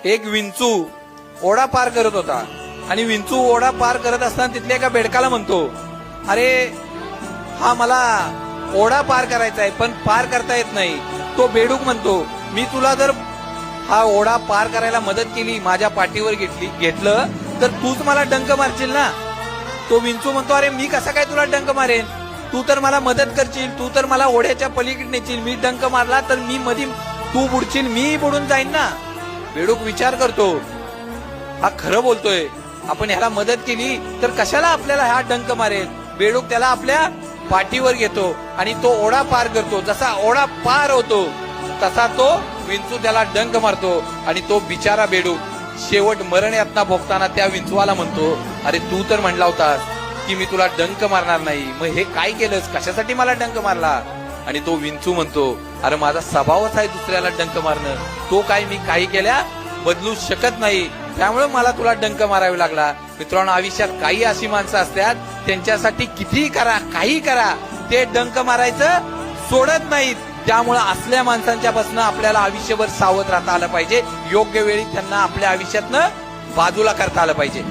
एक विंचू ओढा पार करत होता आणि विंचू ओढा पार करत असताना तिथल्या एका बेडकाला म्हणतो, अरे हा मला ओढा पार करायचा आहे पण पार करता येत नाही. तो बेडूक म्हणतो, मी तुला जर हा ओढा पार करायला मदत केली, माझ्या पाठीवर घेतलं तर तूच मला डंक मारशील ना. तो विंचू म्हणतो, अरे मी कसा काय तुला डंक मारेन, तू तर मला मदत करशील, तू तर मला ओढ्याच्या पलीकडे नेशील, मी डंक मारला तर मी मधी तू बुडशील, मी बुडून जाईन ना. बेडूक विचार करतो, हा खरं बोलतोय, आपण ह्याला मदत केली तर कशाला आपल्याला हा डंक मारेल. बेडूक त्याला आपल्या पाठीवर घेतो आणि तो ओढा पार करतो. जसा ओढा पार होतो तसा तो विंचू त्याला डंक मारतो आणि तो बिचारा बेडूक शेवट मरण यातना भोगताना त्या विंचूवाला म्हणतो, अरे तू तर म्हणला होतास की मी तुला डंक मारणार नाही, मग हे काय केलंस, कशासाठी मला डंक मारला. आणि तो विंचू म्हणतो, अरे माझा स्वभावच आहे दुसऱ्याला डंक मारणं, तो काय मी काही केल्या बदलू शकत नाही, त्यामुळे मला तुला डंक मारावा लागला. मित्रांनो, आयुष्यात काही अशी माणसं असतात त्यांच्यासाठी कितीही करा, काही करा, ते डंक मारायचं सोडत नाहीत. त्यामुळे असल्या माणसांच्या पासून आपल्याला आयुष्यभर सावध राहता आलं पाहिजे. योग्य वेळी त्यांना आपल्या आयुष्यातनं बाजूला करता आलं पाहिजे.